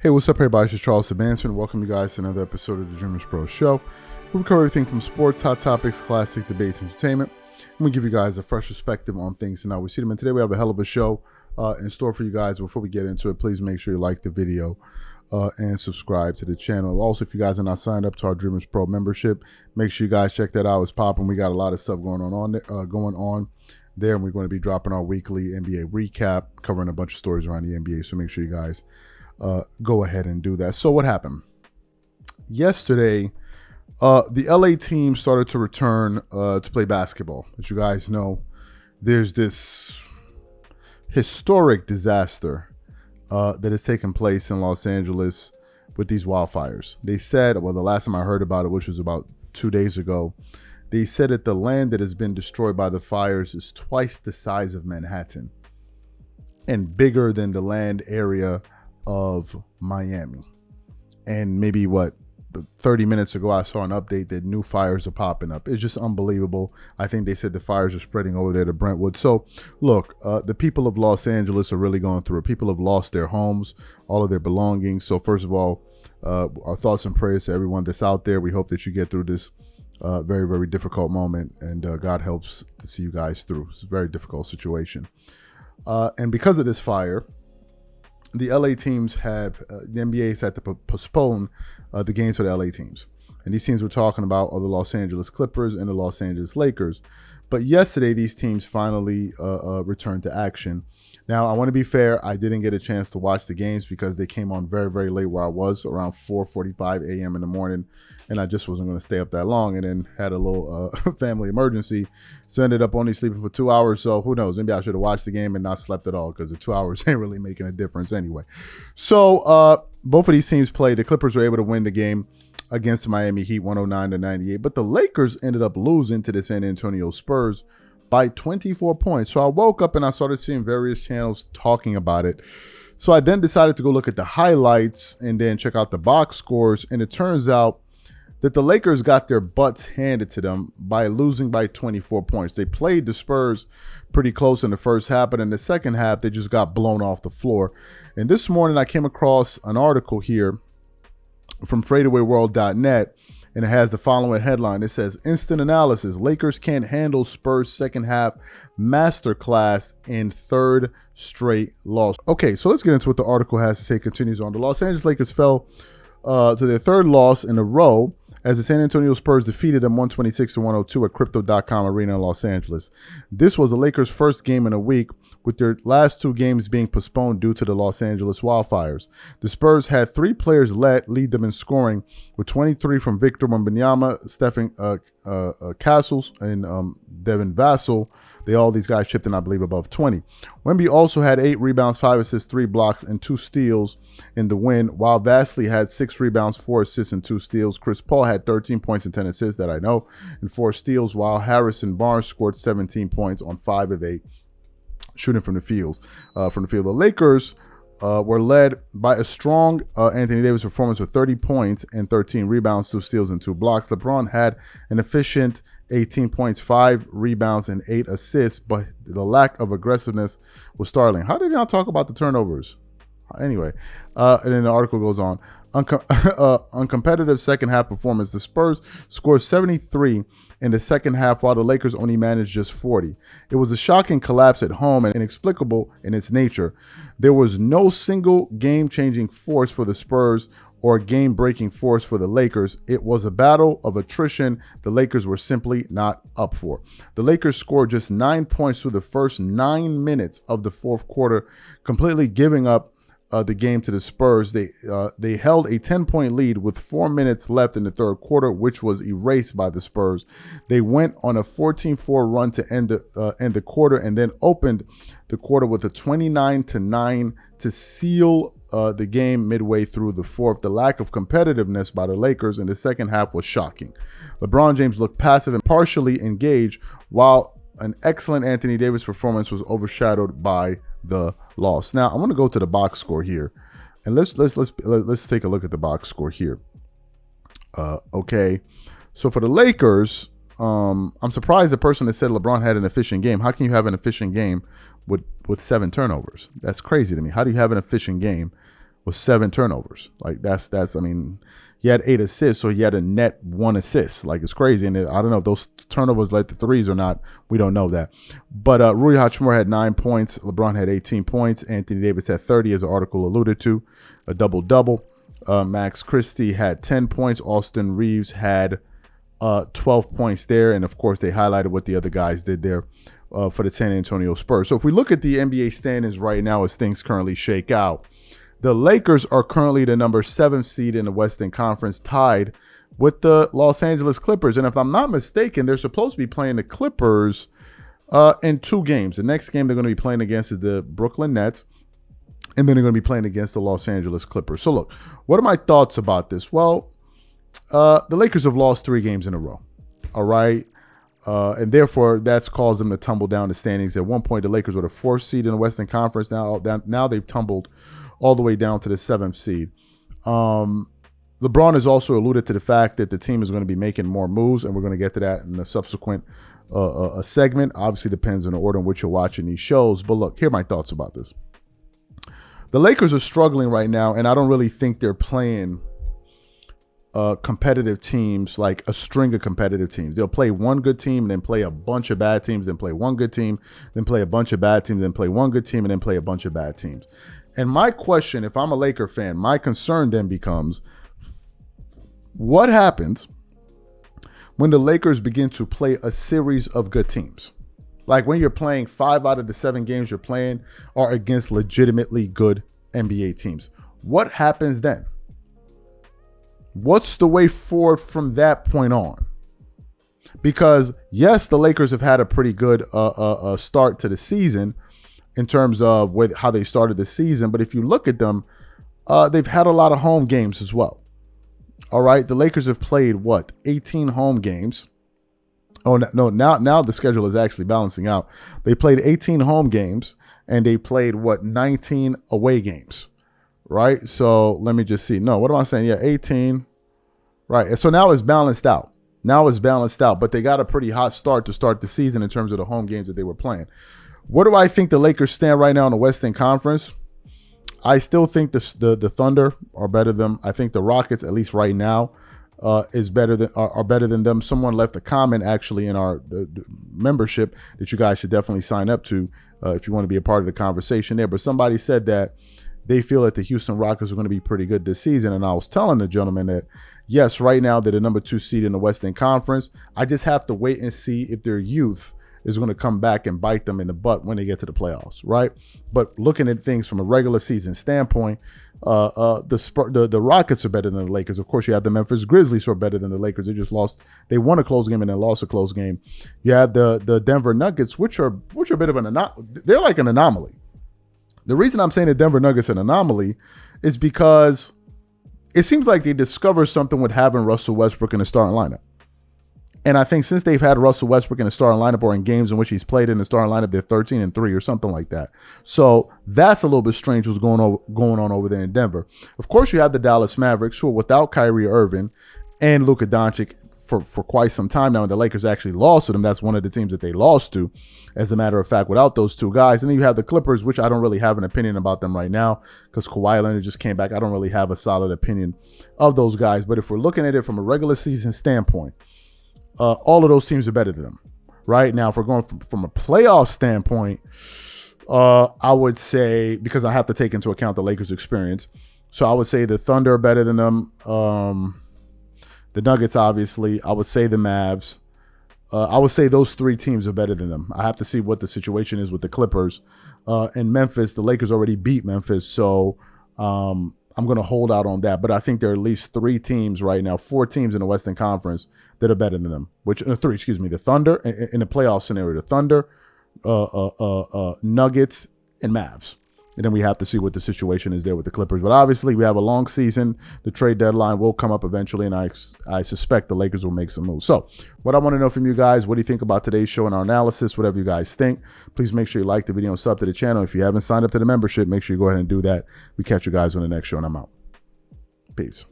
Hey, what's up, everybody? This is Charles the Manson. Welcome you guys to another episode of the Dreamers Pro Show. We cover everything from sports, hot topics, classic debates, entertainment, and we give you guys a fresh perspective on things and how we see them. And today we have a hell of a show in store for you guys. Before we get into it, please make sure you like the video and subscribe to the channel. Also, if you guys are not signed up to our Dreamers Pro membership, make sure you guys check that out. It's popping. We got a lot of stuff going on there, and we're going to be dropping our weekly NBA recap, covering a bunch of stories around the NBA. So make sure you guys go ahead and do that. So what happened? Yesterday, the LA team started to return to play basketball. As you guys know, there's this historic disaster that has taken place in Los Angeles with these wildfires. They said, well, the last time I heard about it, which was about 2 days ago, they said that the land that has been destroyed by the fires is twice the size of Manhattan and bigger than the land area of Miami. And maybe 30 minutes ago I saw an update that new fires are popping up. It's just unbelievable. I think they said the fires are spreading over there to Brentwood. So look, the people of Los Angeles are really going through it. People have lost their homes, all of their belongings. So first of all, our thoughts and prayers to everyone that's out there. We hope that you get through this very, very difficult moment, and God helps to see you guys through. It's a very difficult situation. And because of this fire, the LA teams the NBA has had to postpone the games for the LA teams. And these teams we're talking about are the Los Angeles Clippers and the Los Angeles Lakers. But yesterday, these teams finally returned to action. Now, I want to be fair. I didn't get a chance to watch the games because they came on very, very late where I was, around 4:45 a.m. in the morning. And I just wasn't going to stay up that long, and then had a little family emergency. So ended up only sleeping for 2 hours. So who knows? Maybe I should have watched the game and not slept at all, because the 2 hours ain't really making a difference anyway. So both of these teams played. The Clippers were able to win the game against the Miami Heat 109-98. But the Lakers ended up losing to the San Antonio Spurs by 24 points. So I woke up and I started seeing various channels talking about it. So I then decided to go look at the highlights and then check out the box scores. And it turns out that the Lakers got their butts handed to them by losing by 24 points. They played the Spurs pretty close in the first half, but in the second half, they just got blown off the floor. And this morning, I came across an article here from fadeawayworld.net, and it has the following headline. It says, "Instant analysis, Lakers can't handle Spurs second half masterclass in third straight loss." Okay, so let's get into what the article has to say. It continues on. The Los Angeles Lakers fell to their third loss in a row as the San Antonio Spurs defeated them 126-102 at Crypto.com Arena in Los Angeles. This was the Lakers' first game in a week, with their last two games being postponed due to the Los Angeles wildfires. The Spurs had three players lead them in scoring, with 23 from Victor Wembanyama, Stephen Castles, and Devin Vassell. All these guys chipped in, I believe, above 20. Wemby also had 8 rebounds, 5 assists, 3 blocks, and 2 steals in the win, while Vassell had 6 rebounds, 4 assists, and 2 steals. Chris Paul had 13 points and 10 assists, that I know, and 4 steals, while Harrison Barnes scored 17 points on 5 of 8 shooting from the field. The Lakers were led by a strong Anthony Davis performance with 30 points and 13 rebounds, 2 steals, and 2 blocks. LeBron had an efficient 18 points, 5 rebounds, and 8 assists, but the lack of aggressiveness was startling. How did y'all talk about the turnovers? Anyway, and then the article goes on. Uncompetitive second half performance. The Spurs scored 73 in the second half, while the Lakers only managed just 40. It was a shocking collapse at home and inexplicable in its nature. There was no single game-changing force for the Spurs or game-breaking force for the Lakers. It was a battle of attrition the Lakers were simply not up for. The Lakers scored just 9 points through the first 9 minutes of the fourth quarter, completely giving up the game to the Spurs. They held a 10-point lead with 4 minutes left in the third quarter, which was erased by the Spurs. They went on a 14-4 run to end the quarter, and then opened the quarter with a 29-9 to seal the game midway through the fourth. The lack of competitiveness by the Lakers in the second half was shocking. LeBron James looked passive and partially engaged, while an excellent Anthony Davis performance was overshadowed by the loss. Now, I want to go to the box score here, and let's take a look at the box score here. Okay, so for the Lakers, I'm surprised the person that said LeBron had an efficient game. How can you have an efficient game with 7 turnovers? That's crazy to me. How do you have an efficient game with 7 turnovers. Like that's I mean, he had 8 assists, so he had a net 1 assist. Like it's crazy. And I don't know if those turnovers led to threes or not. We don't know that. But Rui Hachimura had 9 points. LeBron had 18 points. Anthony Davis had 30, as the article alluded to, a double-double. Max Christie had 10 points. Austin Reeves had 12 points there. And, of course, they highlighted what the other guys did there for the San Antonio Spurs. So if we look at the NBA standings right now as things currently shake out, the Lakers are currently the number 7 seed in the Western Conference, tied with the Los Angeles Clippers. And if I'm not mistaken, they're supposed to be playing the Clippers in 2 games. The next game they're going to be playing against is the Brooklyn Nets, and then they're going to be playing against the Los Angeles Clippers. So look, what are my thoughts about this? Well, the Lakers have lost 3 games in a row, all right? And therefore, that's caused them to tumble down the standings. At one point, the Lakers were the 4th seed in the Western Conference. Now they've tumbled all the way down to the 7th seed. LeBron has also alluded to the fact that the team is going to be making more moves, and we're going to get to that in a subsequent segment. Obviously, depends on the order in which you're watching these shows. But look, here are my thoughts about this. The Lakers are struggling right now, and I don't really think they're playing competitive teams, like a string of competitive teams. They'll play one good team, and then play a bunch of bad teams, then play one good team, then play a bunch of bad teams, then play one good team, and then play a bunch of bad teams. And my question, if I'm a Laker fan, my concern then becomes, what happens when the Lakers begin to play a series of good teams? Like when you're playing 5 out of the 7 games you're playing are against legitimately good NBA teams. What happens then? What's the way forward from that point on? Because yes, the Lakers have had a pretty good start to the season in terms of how they started the season. But if you look at them, they've had a lot of home games as well. All right. The Lakers have played, 18 home games. Oh, no, now the schedule is actually balancing out. They played 18 home games, and they played, 19 away games. Right. So let me just see. No, what am I saying? Yeah, 18. Right. So now it's balanced out. But they got a pretty hot start to start the season in terms of the home games that they were playing. What do I think the Lakers stand right now in the Western Conference? I still think the Thunder are better than them. I think the Rockets, at least right now, are better than them. Someone left a comment actually in our membership that you guys should definitely sign up to if you want to be a part of the conversation there. But somebody said that they feel that the Houston Rockets are going to be pretty good this season. And I was telling the gentleman that, yes, right now they're the number 2 seed in the Western Conference. I just have to wait and see if their youth is going to come back and bite them in the butt when they get to the playoffs, right? But looking at things from a regular season standpoint, the Rockets are better than the Lakers. Of course, you have the Memphis Grizzlies who are better than the Lakers. They won a close game and then lost a close game. You have the Denver Nuggets, which are a bit of they're like an anomaly. The reason I'm saying the Denver Nuggets are an anomaly is because it seems like they discovered something with having Russell Westbrook in the starting lineup. And I think since they've had Russell Westbrook in the starting lineup or in games in which he's played in the starting lineup, they're 13-3 or something like that. So that's a little bit strange what's going on over there in Denver. Of course, you have the Dallas Mavericks, who are without Kyrie Irving and Luka Doncic for quite some time now, and the Lakers actually lost to them. That's one of the teams that they lost to, as a matter of fact, without those 2 guys. And then you have the Clippers, which I don't really have an opinion about them right now because Kawhi Leonard just came back. I don't really have a solid opinion of those guys. But if we're looking at it from a regular season standpoint, all of those teams are better than them. Right now, if we're going from a playoff standpoint, I would say, because I have to take into account the Lakers' experience, so I would say the Thunder are better than them. The Nuggets, obviously. I would say the Mavs. I would say those 3 teams are better than them. I have to see what the situation is with the Clippers. And Memphis, the Lakers already beat Memphis, so I'm going to hold out on that. But I think there are at least 3 teams right now, 4 teams in the Western Conference that are better than them. The Thunder, in the playoff scenario, the Thunder, Nuggets, and Mavs. And then we have to see what the situation is there with the Clippers. But obviously, we have a long season. The trade deadline will come up eventually, and I suspect the Lakers will make some moves. So what I want to know from you guys, what do you think about today's show and our analysis, whatever you guys think. Please make sure you like the video and sub to the channel. If you haven't signed up to the membership, make sure you go ahead and do that. We catch you guys on the next show, and I'm out. Peace.